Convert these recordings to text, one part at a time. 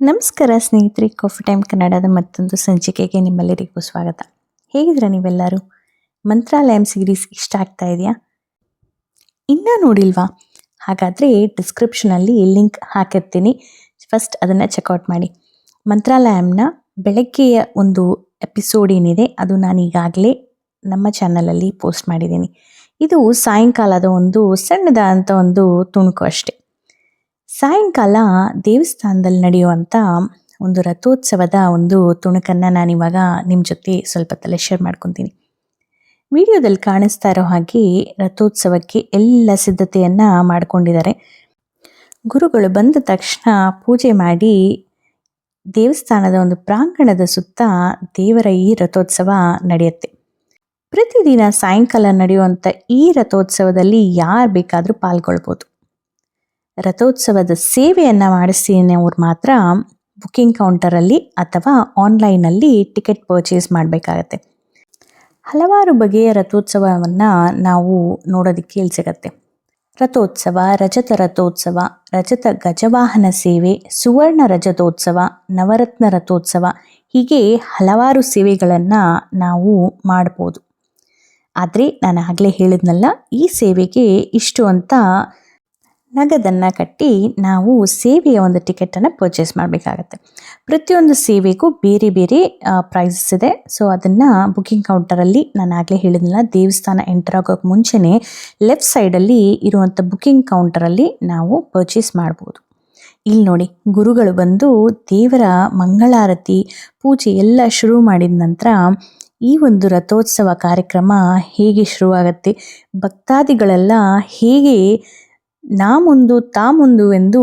ನಮಸ್ಕಾರ ಸ್ನೇಹಿತರೆ, coffee time ಕನ್ನಡದ ಮತ್ತೊಂದು ಸಂಚಿಕೆಗೆ ನಿಮ್ಮೆಲ್ಲರಿಗೂ ಸ್ವಾಗತ. ಹೇಗಿದ್ದೀರಾ ನೀವೆಲ್ಲರೂ? ಮಂತ್ರಾಲಯಂ ಸೀರೀಸ್ ಇಷ್ಟ ಆಗ್ತಾ ಇದೆಯಾ? ಇನ್ನೂ ನೋಡಿಲ್ವಾ? ಹಾಗಾದರೆ ಡಿಸ್ಕ್ರಿಪ್ಷನಲ್ಲಿ ಲಿಂಕ್ ಹಾಕಿರ್ತೀನಿ. ಫಸ್ಟ್ ಅದನ್ನು ಚೆಕ್ಔಟ್ ಮಾಡಿ. ಮಂತ್ರಾಲಯಂನ ಬೆಳಗ್ಗೆಯ ಒಂದು ಎಪಿಸೋಡ್ ಏನಿದೆ ಅದು ನಾನು ಈಗಾಗಲೇ ನಮ್ಮ ಚಾನಲಲ್ಲಿ ಪೋಸ್ಟ್ ಮಾಡಿದ್ದೀನಿ. ಇದು ಸಾಯಂಕಾಲದ ಒಂದು ಸಣ್ಣದಾದಂಥ ಒಂದು ತುಣುಕು ಅಷ್ಟೆ. ಸಾಯಂಕಾಲ ದೇವಸ್ಥಾನದಲ್ಲಿ ನಡೆಯುವಂಥ ಒಂದು ರಥೋತ್ಸವದ ಒಂದು ತುಣುಕನ್ನು ನಾನಿವಾಗ ನಿಮ್ಮ ಜೊತೆ ಸ್ವಲ್ಪ ಶೇರ್ ಮಾಡ್ಕೊತೀನಿ. ವಿಡಿಯೋದಲ್ಲಿ ಕಾಣಿಸ್ತಾ ಇರೋ ಹಾಗೆ ರಥೋತ್ಸವಕ್ಕೆ ಎಲ್ಲ ಸಿದ್ಧತೆಯನ್ನು ಮಾಡಿಕೊಂಡಿದ್ದಾರೆ. ಗುರುಗಳು ಬಂದ ತಕ್ಷಣ ಪೂಜೆ ಮಾಡಿ ದೇವಸ್ಥಾನದ ಒಂದು ಪ್ರಾಂಗಣದ ಸುತ್ತ ದೇವರ ಈ ರಥೋತ್ಸವ ನಡೆಯುತ್ತೆ. ಪ್ರತಿದಿನ ಸಾಯಂಕಾಲ ನಡೆಯುವಂಥ ಈ ರಥೋತ್ಸವದಲ್ಲಿ ಯಾರು ಬೇಕಾದರೂ ಪಾಲ್ಗೊಳ್ಬೋದು. ರಥೋತ್ಸವದ ಸೇವೆಯನ್ನು ಮಾಡಿಸ್ತೀನಿ ಅವ್ರು ಮಾತ್ರ ಬುಕ್ಕಿಂಗ್ ಕೌಂಟರಲ್ಲಿ ಅಥವಾ ಆನ್ಲೈನಲ್ಲಿ ಟಿಕೆಟ್ ಪರ್ಚೇಸ್ ಮಾಡಬೇಕಾಗತ್ತೆ. ಹಲವಾರು ಬಗೆಯ ರಥೋತ್ಸವವನ್ನು ನಾವು ನೋಡೋದಕ್ಕೆ ಇಲ್ಲಿ ಸಿಗತ್ತೆ. ರಥೋತ್ಸವ, ರಜತ ರಥೋತ್ಸವ, ರಜತ ಗಜವಾಹನ ಸೇವೆ, ಸುವರ್ಣ ರಜತೋತ್ಸವ, ನವರತ್ನ ರಥೋತ್ಸವ, ಹೀಗೆ ಹಲವಾರು ಸೇವೆಗಳನ್ನು ನಾವು ಮಾಡ್ಬೋದು. ಆದರೆ ನಾನು ಆಗಲೇ ಹೇಳಿದ್ನಲ್ಲ, ಈ ಸೇವೆಗೆ ಇಷ್ಟು ಅಂತ ನಗದನ್ನು ಕಟ್ಟಿ ನಾವು ಸೇವೆಯ ಒಂದು ಟಿಕೆಟನ್ನು ಪರ್ಚೇಸ್ ಮಾಡಬೇಕಾಗತ್ತೆ. ಪ್ರತಿಯೊಂದು ಸೇವೆಗೂ ಬೇರೆ ಬೇರೆ ಪ್ರೈಸಸ್ ಇದೆ. ಸೊ ಅದನ್ನು ಬುಕ್ಕಿಂಗ್ ಕೌಂಟರಲ್ಲಿ ನಾನು ಆಗಲೇ ಹೇಳಿದ್ನಲ್ಲ, ದೇವಸ್ಥಾನ ಎಂಟರ್ ಆಗೋಕ್ಕೆ ಮುಂಚೆನೇ ಲೆಫ್ಟ್ ಸೈಡಲ್ಲಿ ಇರುವಂಥ ಬುಕ್ಕಿಂಗ್ ಕೌಂಟರಲ್ಲಿ ನಾವು ಪರ್ಚೇಸ್ ಮಾಡ್ಬೋದು. ಇಲ್ಲಿ ನೋಡಿ, ಗುರುಗಳು ಬಂದು ದೇವರ ಮಂಗಳಾರತಿ ಪೂಜೆ ಎಲ್ಲ ಶುರು ಮಾಡಿದ ನಂತರ ಈ ಒಂದು ರಥೋತ್ಸವ ಕಾರ್ಯಕ್ರಮ ಹೇಗೆ ಶುರುವಾಗತ್ತೆ, ಭಕ್ತಾದಿಗಳೆಲ್ಲ ಹೇಗೆ ನಾ ಮುಂದು ತಾ ಮುಂದು ಎಂದು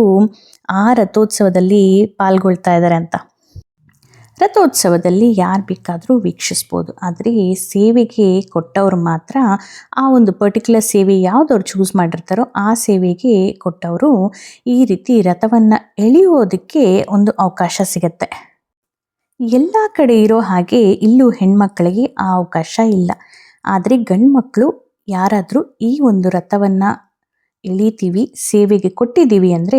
ಆ ರಥೋತ್ಸವದಲ್ಲಿ ಪಾಲ್ಗೊಳ್ತಾ ಇದ್ದಾರೆ ಅಂತ. ರಥೋತ್ಸವದಲ್ಲಿ ಯಾರು ಬೇಕಾದರೂ ವೀಕ್ಷಿಸ್ಬೋದು. ಆದರೆ ಸೇವೆಗೆ ಕೊಟ್ಟವರು ಮಾತ್ರ ಆ ಒಂದು ಪರ್ಟಿಕ್ಯುಲರ್ ಸೇವೆ ಯಾವುದವ್ರು ಚೂಸ್ ಮಾಡಿರ್ತಾರೋ ಆ ಸೇವೆಗೆ ಕೊಟ್ಟವರು ಈ ರೀತಿ ರಥವನ್ನು ಎಳೆಯೋದಕ್ಕೆ ಒಂದು ಅವಕಾಶ ಸಿಗತ್ತೆ. ಎಲ್ಲ ಕಡೆ ಇರೋ ಹಾಗೆ ಇಲ್ಲೂ ಹೆಣ್ಮಕ್ಕಳಿಗೆ ಆ ಅವಕಾಶ ಇಲ್ಲ. ಆದರೆ ಗಂಡು ಮಕ್ಕಳು ಯಾರಾದರೂ ಈ ಒಂದು ರಥವನ್ನು ಎಳಿತೀವಿ, ಸೇವೆಗೆ ಕೊಟ್ಟಿದ್ದೀವಿ ಅಂದರೆ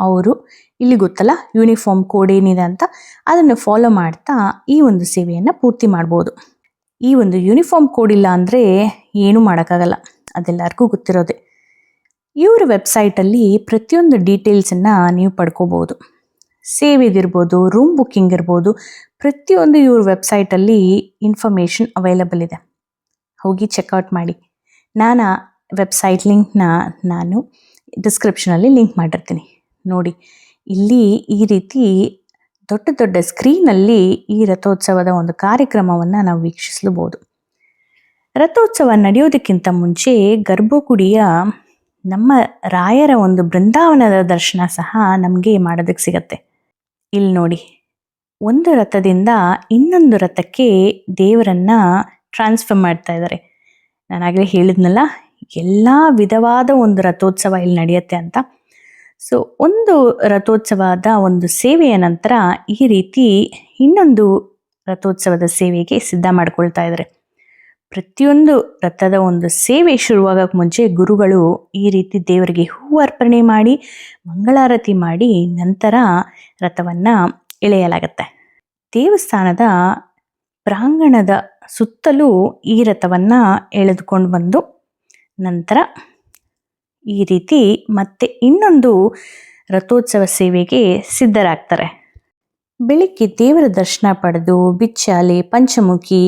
ಅವರು ಇಲ್ಲಿ ಗೊತ್ತಲ್ಲ ಯೂನಿಫಾರ್ಮ್ ಕೋಡ್ ಏನಿದೆ ಅಂತ, ಅದನ್ನು ಫಾಲೋ ಮಾಡ್ತಾ ಈ ಒಂದು ಸೇವೆಯನ್ನು ಪೂರ್ತಿ ಮಾಡ್ಬೋದು. ಈ ಒಂದು ಯೂನಿಫಾರ್ಮ್ ಕೋಡ್ ಇಲ್ಲ ಅಂದರೆ ಏನೂ ಮಾಡೋಕ್ಕಾಗಲ್ಲ, ಅದೆಲ್ಲರಿಗೂ ಗೊತ್ತಿರೋದೆ. ಇವರ ವೆಬ್ಸೈಟಲ್ಲಿ ಪ್ರತಿಯೊಂದು ಡೀಟೇಲ್ಸನ್ನು ನೀವು ಪಡ್ಕೋಬೋದು. ಸೇವೆದಿರ್ಬೋದು, ರೂಮ್ ಬುಕ್ಕಿಂಗ್ ಇರ್ಬೋದು, ಪ್ರತಿಯೊಂದು ಇವ್ರ ವೆಬ್ಸೈಟಲ್ಲಿ ಇನ್ಫಾರ್ಮೇಷನ್ ಅವೈಲಬಲ್ ಇದೆ. ಹೋಗಿ ಚೆಕ್ಔಟ್ ಮಾಡಿ. ನಾನು ವೆಬ್ಸೈಟ್ ಲಿಂಕ್ನ ನಾನು ಡಿಸ್ಕ್ರಿಪ್ಷನಲ್ಲಿ ಲಿಂಕ್ ಮಾಡಿರ್ತೀನಿ. ನೋಡಿ, ಇಲ್ಲಿ ಈ ರೀತಿ ದೊಡ್ಡ ದೊಡ್ಡ ಸ್ಕ್ರೀನಲ್ಲಿ ಈ ರಥೋತ್ಸವದ ಒಂದು ಕಾರ್ಯಕ್ರಮವನ್ನು ನಾವು ವೀಕ್ಷಿಸಲೂಬೋದು. ರಥೋತ್ಸವ ನಡೆಯೋದಕ್ಕಿಂತ ಮುಂಚೆ ಗರ್ಭಗುಡಿಯ ನಮ್ಮ ರಾಯರ ಒಂದು ಬೃಂದಾವನದ ದರ್ಶನ ಸಹ ನಮಗೆ ಮಾಡೋದಕ್ಕೆ ಸಿಗತ್ತೆ. ಇಲ್ಲಿ ನೋಡಿ, ಒಂದು ರಥದಿಂದ ಇನ್ನೊಂದು ರಥಕ್ಕೆ ದೇವರನ್ನು ಟ್ರಾನ್ಸ್ಫರ್ ಮಾಡ್ತಾ ಇದ್ದಾರೆ. ನಾನಾಗಲೇ ಹೇಳಿದ್ನಲ್ಲ, ಎಲ್ಲ ವಿಧವಾದ ಒಂದು ರಥೋತ್ಸವ ಇಲ್ಲಿ ನಡೆಯುತ್ತೆ ಅಂತ. ಸೊ ಒಂದು ರಥೋತ್ಸವದ ಒಂದು ಸೇವೆಯ ನಂತರ ಈ ರೀತಿ ಇನ್ನೊಂದು ರಥೋತ್ಸವದ ಸೇವೆಗೆ ಸಿದ್ಧ ಮಾಡ್ಕೊಳ್ತಾ ಇದ್ದಾರೆ. ಪ್ರತಿಯೊಂದು ರಥದ ಒಂದು ಸೇವೆ ಶುರುವಾಗಕ್ಕೆ ಮುಂಚೆ ಗುರುಗಳು ಈ ರೀತಿ ದೇವರಿಗೆ ಹೂವು ಅರ್ಪಣೆ ಮಾಡಿ ಮಂಗಳಾರತಿ ಮಾಡಿ ನಂತರ ರಥವನ್ನು ಎಳೆಯಲಾಗತ್ತೆ. ದೇವಸ್ಥಾನದ ಪ್ರಾಂಗಣದ ಸುತ್ತಲೂ ಈ ರಥವನ್ನು ಎಳೆದುಕೊಂಡು ಬಂದು ನಂತರ ಈ ರೀತಿ ಮತ್ತೆ ಇನ್ನೊಂದು ರಥೋತ್ಸವ ಸೇವೆಗೆ ಸಿದ್ಧರಾಗ್ತಾರೆ. ಬೆಳಿಗ್ಗೆ ದೇವರ ದರ್ಶನ ಪಡೆದು ಬಿಚ್ಚಾಲೆ, ಪಂಚಮುಖಿ,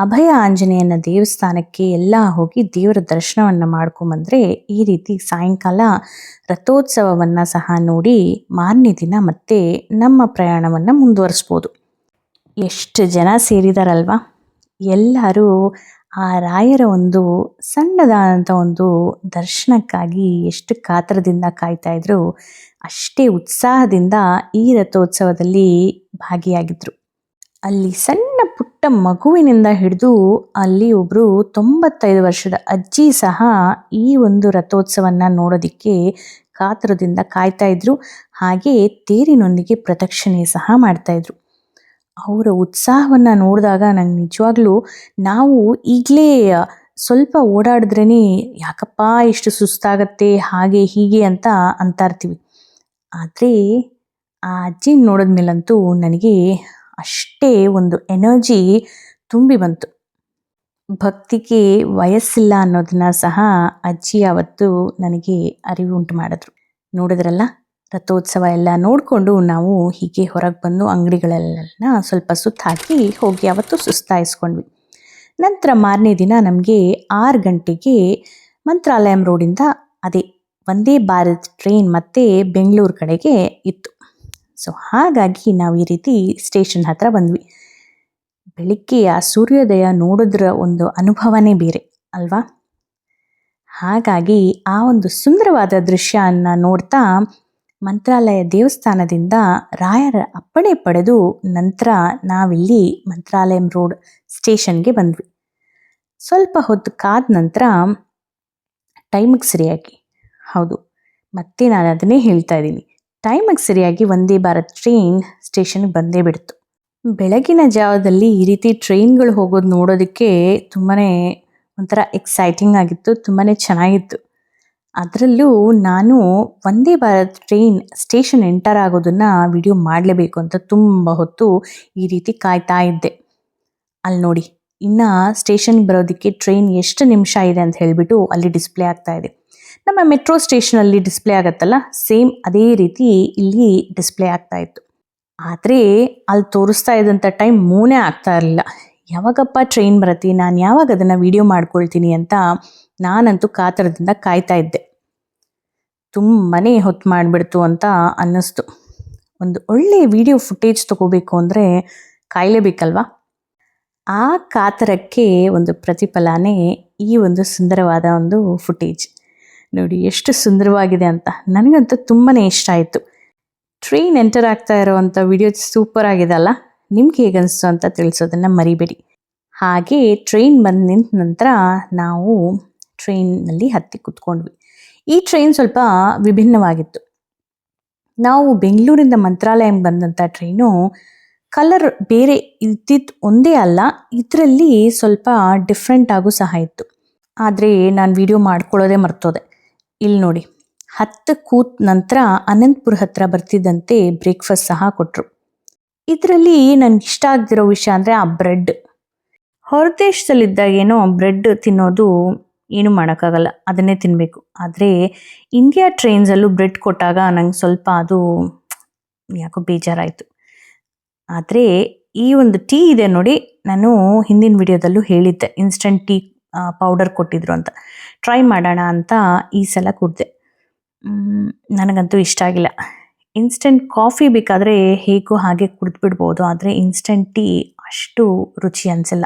ಅಭಯ ಆಂಜನೇಯನ ದೇವಸ್ಥಾನಕ್ಕೆ ಎಲ್ಲ ಹೋಗಿ ದೇವರ ದರ್ಶನವನ್ನು ಮಾಡ್ಕೊಂಬಂದರೆ ಈ ರೀತಿ ಸಾಯಂಕಾಲ ರಥೋತ್ಸವವನ್ನು ಸಹ ನೋಡಿ ಮಾರನೇ ದಿನ ಮತ್ತೆ ನಮ್ಮ ಪ್ರಯಾಣವನ್ನು ಮುಂದುವರಿಸ್ಬೋದು. ಎಷ್ಟು ಜನ ಸೇರಿದಾರಲ್ವಾ? ಎಲ್ಲರೂ ಆ ರಾಯರ ಒಂದು ಸಣ್ಣದಾದಂಥ ಒಂದು ದರ್ಶನಕ್ಕಾಗಿ ಎಷ್ಟು ಕಾತರದಿಂದ ಕಾಯ್ತಾ ಇದ್ರು, ಅಷ್ಟೇ ಉತ್ಸಾಹದಿಂದ ಈ ರಥೋತ್ಸವದಲ್ಲಿ ಭಾಗಿಯಾಗಿದ್ರು. ಅಲ್ಲಿ ಸಣ್ಣ ಪುಟ್ಟ ಮಗುವಿನಿಂದ ಹಿಡಿದು ಅಲ್ಲಿ ಒಬ್ಬರು 95 ವರ್ಷದ ಅಜ್ಜಿ ಸಹ ಈ ಒಂದು ರಥೋತ್ಸವವನ್ನು ನೋಡೋದಕ್ಕೆ ಕಾತರದಿಂದ ಕಾಯ್ತಾ ಇದ್ರು. ಹಾಗೆ ತೇರಿನೊಂದಿಗೆ ಪ್ರದಕ್ಷಿಣೆ ಸಹ ಮಾಡ್ತಾಯಿದ್ರು. ಅವರ ಉತ್ಸಾಹವನ್ನು ನೋಡಿದಾಗ ನಂಗೆ ನಿಜವಾಗ್ಲೂ ನಾವು ಈಗಲೇ ಸ್ವಲ್ಪ ಓಡಾಡಿದ್ರೇ ಯಾಕಪ್ಪ ಇಷ್ಟು ಸುಸ್ತಾಗತ್ತೆ ಹಾಗೆ ಹೀಗೆ ಅಂತ ಇರ್ತೀವಿ. ಆದರೆ ಆ ಅಜ್ಜಿ ನೋಡಿದ್ಮೇಲಂತೂ ನನಗೆ ಅಷ್ಟೇ ಒಂದು ಎನರ್ಜಿ ತುಂಬಿ ಬಂತು. ಭಕ್ತಿಗೆ ವಯಸ್ಸಿಲ್ಲ ಅನ್ನೋದನ್ನ ಸಹ ಅಜ್ಜಿ ಅವತ್ತು ನನಗೆ ಅರಿವು ಉಂಟು ಮಾಡಿದ್ರು. ನೋಡಿದ್ರಲ್ಲ, ರಥೋತ್ಸವ ಎಲ್ಲ ನೋಡಿಕೊಂಡು ನಾವು ಹೀಗೆ ಹೊರಗೆ ಬಂದು ಅಂಗಡಿಗಳೆಲ್ಲ ಸ್ವಲ್ಪ ಸುತ್ತ ಹಾಕಿ ಹೋಗಿ ಅವತ್ತು ಸುಸ್ತಾಯಿಸ್ಕೊಂಡ್ವಿ. ನಂತರ ಮಾರನೇ ದಿನ ನಮಗೆ 6 ಗಂಟೆಗೆ ಮಂತ್ರಾಲಯಂ ರೋಡಿಂದ ಅದೇ ವಂದೇ ಭಾರತ್ ಟ್ರೈನ್ ಮತ್ತೆ ಬೆಂಗಳೂರು ಕಡೆಗೆ ಇತ್ತು. ಸೊ ಹಾಗಾಗಿ ನಾವು ಈ ರೀತಿ ಸ್ಟೇಷನ್ ಹತ್ರ ಬಂದ್ವಿ. ಬೆಳಿಗ್ಗೆ ಆ ಸೂರ್ಯೋದಯ ನೋಡಿದ್ರ ಒಂದು ಅನುಭವನೇ ಬೇರೆ ಅಲ್ವಾ? ಹಾಗಾಗಿ ಆ ಒಂದು ಸುಂದರವಾದ ದೃಶ್ಯನ ನೋಡ್ತಾ ಮಂತ್ರಾಲಯ ದೇವಸ್ಥಾನದಿಂದ ರಾಯರ ಅಪ್ಪಣೆ ಪಡೆದು ನಂತರ ನಾವಿಲ್ಲಿ ಮಂತ್ರಾಲಯಂ ರೋಡ್ ಸ್ಟೇಷನ್ಗೆ ಬಂದ್ವಿ. ಸ್ವಲ್ಪ ಹೊತ್ತು ಕಾದ ನಂತರ ಟೈಮಿಗೆ ಸರಿಯಾಗಿ, ಹೌದು ಮತ್ತೆ ನಾನು ಅದನ್ನೇ ಹೇಳ್ತಾ ಇದ್ದೀನಿ, ಟೈಮಿಗೆ ಸರಿಯಾಗಿ ವಂದೇ ಭಾರತ್ ಟ್ರೈನ್ ಸ್ಟೇಷನ್ಗೆ ಬಂದೇ ಬಿಡ್ತು. ಬೆಳಗಿನ ಜಾವದಲ್ಲಿ ಈ ರೀತಿ ಟ್ರೈನ್ಗಳು ಹೋಗೋದು ನೋಡೋದಕ್ಕೆ ತುಂಬಾ ಒಂಥರ ಎಕ್ಸೈಟಿಂಗ್ ಆಗಿತ್ತು, ತುಂಬಾ ಚೆನ್ನಾಗಿತ್ತು. ಅದರಲ್ಲೂ ನಾನು Vande Bharat train station enter ಆಗೋದನ್ನು ವಿಡಿಯೋ ಮಾಡಲೇಬೇಕು ಅಂತ ತುಂಬ ಹೊತ್ತು ಈ ರೀತಿ ಕಾಯ್ತಾ ಇದ್ದೆ. ಅಲ್ಲಿ ನೋಡಿ, ಇನ್ನು ಸ್ಟೇಷನ್ಗೆ ಬರೋದಕ್ಕೆ ಟ್ರೈನ್ ಎಷ್ಟು ನಿಮಿಷ ಇದೆ ಅಂತ ಹೇಳಿಬಿಟ್ಟು ಅಲ್ಲಿ ಡಿಸ್ಪ್ಲೇ ಆಗ್ತಾ ಇದೆ. ನಮ್ಮ ಮೆಟ್ರೋ ಸ್ಟೇಷನಲ್ಲಿ ಡಿಸ್ಪ್ಲೇ ಆಗುತ್ತಲ್ಲ, ಸೇಮ್ ಅದೇ ರೀತಿ ಇಲ್ಲಿ ಡಿಸ್ಪ್ಲೇ ಆಗ್ತಾ ಇತ್ತು. ಆದರೆ ಅಲ್ಲಿ ತೋರಿಸ್ತಾ ಇದ್ದಂಥ ಟೈಮ್ ಮೂನೇ ಆಗ್ತಾ ಇರಲಿಲ್ಲ. ಯಾವಾಗಪ್ಪ ಟ್ರೈನ್ ಬರುತ್ತೆ, ನಾನು ಯಾವಾಗ ಅದನ್ನು ವಿಡಿಯೋ ಮಾಡ್ಕೊಳ್ತೀನಿ ಅಂತ ನಾನಂತೂ ಕಾತರದಿಂದ ಕಾಯ್ತಾ ಇದ್ದೆ. ತುಂಬಾ ಹೊತ್ತು ಮಾಡಿಬಿಡ್ತು ಅಂತ ಅನ್ನಿಸ್ತು. ಒಂದು ಒಳ್ಳೆಯ ವಿಡಿಯೋ ಫುಟೇಜ್ ತೊಗೋಬೇಕು ಅಂದರೆ ಕಾಯಲೇಬೇಕಲ್ವಾ? ಆ ಕಾತರಕ್ಕೆ ಒಂದು ಪ್ರತಿಫಲನೇ ಈ ಒಂದು ಸುಂದರವಾದ ಒಂದು ಫುಟೇಜ್. ನೋಡಿ ಎಷ್ಟು ಸುಂದರವಾಗಿದೆ ಅಂತ. ನನಗಂತೂ ತುಂಬಾ ಇಷ್ಟ ಆಯಿತು. ಟ್ರೈನ್ ಎಂಟರ್ ಆಗ್ತಾ ಇರೋವಂಥ ವಿಡಿಯೋ ಸೂಪರ್ ಆಗಿದೆ ಅಲ್ಲ? ನಿಮ್ಗೆ ಹೇಗನ್ನಿಸ್ತು ಅಂತ ತಿಳಿಸೋದನ್ನು ಮರಿಬೇಡಿ. ಹಾಗೆ ಟ್ರೈನ್ ಬಂದು ನಿಂತ ನಂತರ ನಾವು ಟ್ರೈನ್ನಲ್ಲಿ ಹತ್ತಿ ಕೂತ್ಕೊಂಡ್ವಿ. ಈ ಟ್ರೈನ್ ಸ್ವಲ್ಪ ವಿಭಿನ್ನವಾಗಿತ್ತು. ನಾವು ಬೆಂಗಳೂರಿಂದ ಮಂತ್ರಾಲಯಂ ಬಂದಂಥ ಟ್ರೈನು ಕಲರ್ ಬೇರೆ ಇದ್ದಿದ್ದು ಒಂದೇ ಅಲ್ಲ, ಇದರಲ್ಲಿ ಸ್ವಲ್ಪ ಡಿಫ್ರೆಂಟ್ ಆಗೂ ಸಹ ಇತ್ತು. ಆದರೆ ನಾನು ವಿಡಿಯೋ ಮಾಡ್ಕೊಳ್ಳೋದೇ ಮರ್ತೋದೆ. ಇಲ್ಲಿ ನೋಡಿ, 10 ಕೂತ್ ನಂತರ ಅನಂತಪುರ ಹತ್ರ ಬರ್ತಿದ್ದಂತೆ ಬ್ರೇಕ್ಫಾಸ್ಟ್ ಸಹ ಕೊಟ್ಟರು. ಇದರಲ್ಲಿ ನನಗೆ ಇಷ್ಟ ಆಗದಿರೋ ವಿಷಯ ಅಂದರೆ ಆ ಬ್ರೆಡ್. ಹೊರದೇಶದಲ್ಲಿದ್ದಾಗ ಏನೋ ಬ್ರೆಡ್ ತಿನ್ನೋದು ಏನು ಮಾಡೋಕ್ಕಾಗಲ್ಲ, ಅದನ್ನೇ ತಿನ್ನಬೇಕು. ಆದರೆ ಇಂಡಿಯಾ ಟ್ರೈನ್ಸಲ್ಲೂ ಬ್ರೆಡ್ ಕೊಟ್ಟಾಗ ನಂಗೆ ಸ್ವಲ್ಪ ಅದು ಯಾಕೋ ಬೇಜಾರಾಯಿತು. ಆದರೆ ಈ ಒಂದು ಟೀ ಇದೆ ನೋಡಿ, ನಾನು ಹಿಂದಿನ ವಿಡಿಯೋದಲ್ಲೂ ಹೇಳಿದ್ದೆ ಇನ್ಸ್ಟಂಟ್ ಟೀ ಪೌಡರ್ ಕೊಟ್ಟಿದ್ರು ಅಂತ. ಟ್ರೈ ಮಾಡೋಣ ಅಂತ ಈ ಸಲ ಕುಡಿದೆ. ನನಗಂತೂ ಇಷ್ಟ ಆಗಿಲ್ಲ. ಇನ್ಸ್ಟೆಂಟ್ ಕಾಫಿ ಬೇಕಾದರೆ ಹೇಗೋ ಹಾಗೆ ಕುಡಿದ್ಬಿಡ್ಬೋದು, ಆದರೆ ಇನ್ಸ್ಟೆಂಟ್ ಟೀ ಅಷ್ಟು ರುಚಿ ಅನಿಸಿಲ್ಲ.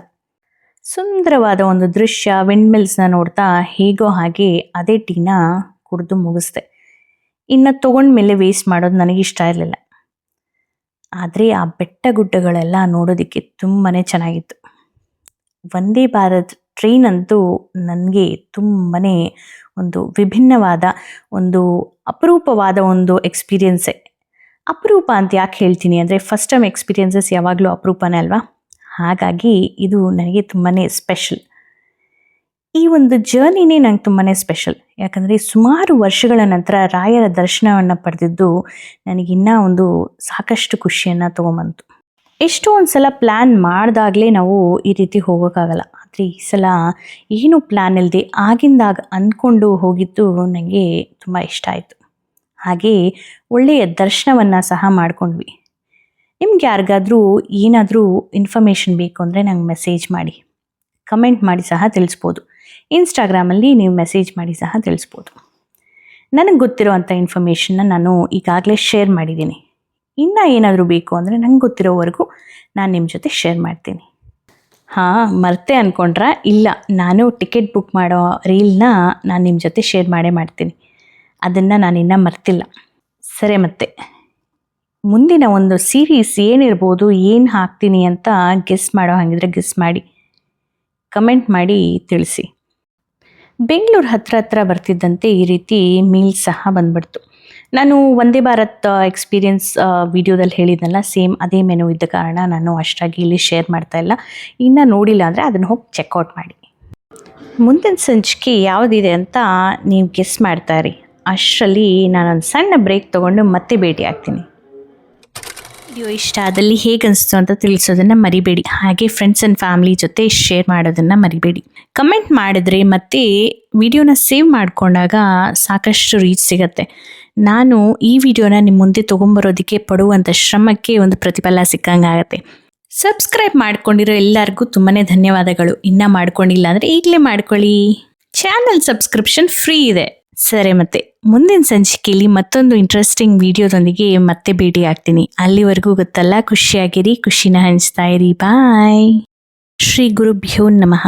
ಸುಂದರವಾದ ಒಂದು ದೃಶ್ಯ, ವಿಂಡ್ಮಿಲ್ಸ್ನ ನೋಡ್ತಾ ಹೇಗೋ ಹಾಗೆ ಅದೇ ಟೀನ ಕುಡಿದು ಮುಗಿಸ್ದೆ. ಇನ್ನು ತೊಗೊಂಡ್ಮೇಲೆ ವೇಸ್ಟ್ ಮಾಡೋದು ನನಗಿಷ್ಟ ಇರಲಿಲ್ಲ. ಆದರೆ ಆ ಬೆಟ್ಟ ಗುಡ್ಡಗಳೆಲ್ಲ ನೋಡೋದಕ್ಕೆ ತುಂಬಾ ಚೆನ್ನಾಗಿತ್ತು. ವಂದೇ ಭಾರತ್ ಟ್ರೈನ್ ಅಂತೂ ನನಗೆ ತುಂಬಾ ಒಂದು ವಿಭಿನ್ನವಾದ, ಒಂದು ಅಪರೂಪವಾದ ಒಂದು ಎಕ್ಸ್ಪೀರಿಯೆನ್ಸೇ. ಅಪರೂಪ ಅಂತ ಯಾಕೆ ಹೇಳ್ತೀನಿ ಅಂದರೆ, ಫಸ್ಟ್ ಟೈಮ್ ಎಕ್ಸ್ಪೀರಿಯೆನ್ಸಸ್ ಯಾವಾಗಲೂ ಅಪರೂಪನೇ ಅಲ್ವಾ? ಹಾಗಾಗಿ ಇದು ನನಗೆ ತುಂಬಾ ಸ್ಪೆಷಲ್. ಈ ಒಂದು ಜರ್ನಿನೇ ನಂಗೆ ತುಂಬಾ ಸ್ಪೆಷಲ್. ಯಾಕಂದರೆ ಸುಮಾರು ವರ್ಷಗಳ ನಂತರ ರಾಯರ ದರ್ಶನವನ್ನು ಪಡೆದಿದ್ದು ನನಗಿನ್ನೂ ಒಂದು ಸಾಕಷ್ಟು ಖುಷಿಯನ್ನು ತೊಗೊಂಬಂತು. ಎಷ್ಟೋ ಒಂದು ಸಲ ಪ್ಲ್ಯಾನ್ ಮಾಡಿದಾಗಲೇ ನಾವು ಈ ರೀತಿ ಹೋಗೋಕ್ಕಾಗಲ್ಲ. ಆದರೆ ಈ ಸಲ ಏನು ಪ್ಲ್ಯಾನ್ ಇಲ್ಲದೆ ಆಗಿಂದಾಗ ಅಂದ್ಕೊಂಡು ಹೋಗಿದ್ದು ನನಗೆ ತುಂಬ ಇಷ್ಟ ಆಯಿತು. ಹಾಗೆ ಒಳ್ಳೆಯ ದರ್ಶನವನ್ನು ಸಹ ಮಾಡಿಕೊಂಡ್ವಿ. ನಿಮ್ಗೆ ಯಾರಿಗಾದರೂ ಏನಾದರೂ ಇನ್ಫಾರ್ಮೇಷನ್ ಬೇಕು ಅಂದರೆ ನಂಗೆ ಮೆಸೇಜ್ ಮಾಡಿ, ಕಮೆಂಟ್ ಮಾಡಿ ಸಹ ತಿಳಿಸ್ಬೋದು. ಇನ್ಸ್ಟಾಗ್ರಾಮಲ್ಲಿ ನೀವು ಮೆಸೇಜ್ ಮಾಡಿ ಸಹ ತಿಳಿಸ್ಬೋದು. ನನಗೆ ಗೊತ್ತಿರೋವಂಥ ಇನ್ಫಾರ್ಮೇಷನ್ನ ನಾನು ಈಗಾಗಲೇ ಶೇರ್ ಮಾಡಿದ್ದೀನಿ. ಇನ್ನೂ ಏನಾದರೂ ಬೇಕು ಅಂದರೆ ನಂಗೆ ಗೊತ್ತಿರೋವರೆಗೂ ನಾನು ನಿಮ್ಮ ಜೊತೆ ಶೇರ್ ಮಾಡ್ತೀನಿ. ಮರ್ತೆ ಅಂದ್ಕೊಂಡ್ರಾ? ಇಲ್ಲ, ನಾನು ಟಿಕೆಟ್ ಬುಕ್ ಮಾಡೋ ರೀಲ್ನ ನಾನು ನಿಮ್ಮ ಜೊತೆ ಶೇರ್ ಮಾಡ್ತೀನಿ. ಅದನ್ನು ನಾನಿನ್ನೂ ಮರ್ತಿಲ್ಲ. ಸರಿ, ಮತ್ತೆ ಮುಂದಿನ ಒಂದು ಸೀರೀಸ್ ಏನಿರ್ಬೋದು, ಏನು ಹಾಕ್ತೀನಿ ಅಂತ ಗೆಸ್ ಮಾಡೋ ಹಾಗಿದ್ರೆ ಗೆಸ್ ಮಾಡಿ ಕಮೆಂಟ್ ಮಾಡಿ ತಿಳಿಸಿ. ಬೆಂಗಳೂರು ಹತ್ರ ಬರ್ತಿದ್ದಂತೆ ಈ ರೀತಿ ಮೀಲ್ಸ್ ಸಹ ಬಂದ್ಬಿಡ್ತು. ನಾನು ವಂದೇ ಭಾರತ್ ಎಕ್ಸ್ಪೀರಿಯನ್ಸ್ ವಿಡಿಯೋದಲ್ಲಿ ಹೇಳಿದ್ನಲ್ಲ, ಸೇಮ್ ಅದೇ ಮೆನು ಇದ್ದ ಕಾರಣ ನಾನು ಅಷ್ಟಾಗಿ ಇಲ್ಲಿ ಶೇರ್ ಮಾಡ್ತಾಯಿಲ್ಲ. ಇನ್ನೂ ನೋಡಿಲ್ಲ ಅಂದರೆ ಅದನ್ನು ಹೋಗಿ ಚೆಕ್ಔಟ್ ಮಾಡಿ. ಮುಂದಿನ ಸಂಚಿಕೆ ಯಾವುದಿದೆ ಅಂತ ನೀವು ಗೆಸ್ ಮಾಡ್ತಾಯಿರಿ. ಅಷ್ಟರಲ್ಲಿ ನಾನೊಂದು ಸಣ್ಣ ಬ್ರೇಕ್ ತೊಗೊಂಡು ಮತ್ತೆ ಭೇಟಿ ಆಗ್ತೀನಿ. ವಿಡಿಯೋ ಇಷ್ಟ ಆದಲ್ಲಿ ಹೇಗೆ ಅನಿಸ್ತು ಅಂತ ತಿಳಿಸೋದನ್ನು ಮರಿಬೇಡಿ. ಹಾಗೆ ಫ್ರೆಂಡ್ಸ್ ಆ್ಯಂಡ್ ಫ್ಯಾಮಿಲಿ ಜೊತೆ ಶೇರ್ ಮಾಡೋದನ್ನು ಮರಿಬೇಡಿ. ಕಮೆಂಟ್ ಮಾಡಿದ್ರೆ ಮತ್ತೆ ವಿಡಿಯೋನ ಸೇವ್ ಮಾಡಿಕೊಂಡಾಗ ಸಾಕಷ್ಟು ರೀಚ್ ಸಿಗತ್ತೆ. ನಾನು ಈ ವಿಡಿಯೋನ ನಿಮ್ಮ ಮುಂದೆ ತೊಗೊಂಬರೋದಕ್ಕೆ ಪಡುವಂಥ ಶ್ರಮಕ್ಕೆ ಒಂದು ಪ್ರತಿಫಲ ಸಿಕ್ಕಂಗಾಗತ್ತೆ. ಸಬ್ಸ್ಕ್ರೈಬ್ ಮಾಡ್ಕೊಂಡಿರೋ ಎಲ್ಲರಿಗೂ ತುಂಬಾ ಧನ್ಯವಾದಗಳು. ಇನ್ನೂ ಮಾಡ್ಕೊಂಡಿಲ್ಲ ಅಂದರೆ ಈಗಲೇ ಮಾಡ್ಕೊಳ್ಳಿ. ಚಾನಲ್ ಸಬ್ಸ್ಕ್ರಿಪ್ಷನ್ ಫ್ರೀ ಇದೆ. ಸರಿ, ಮತ್ತೆ ಮುಂದಿನ ಸಂಚಿಕೆಯಲ್ಲಿ ಮತ್ತೊಂದು ಇಂಟ್ರೆಸ್ಟಿಂಗ್ ವಿಡಿಯೋದೊಂದಿಗೆ ಮತ್ತೆ ಭೇಟಿ ಆಗ್ತೀನಿ. ಅಲ್ಲಿವರೆಗೂ ಗೊತ್ತಲ್ಲ, ಖುಷಿಯಾಗಿರಿ, ಖುಷಿನ ಹಂಚ್ತಾ ಇರಿ. ಬಾಯ್. ಶ್ರೀ ಗುರುಭ್ಯೋ ನಮಃ.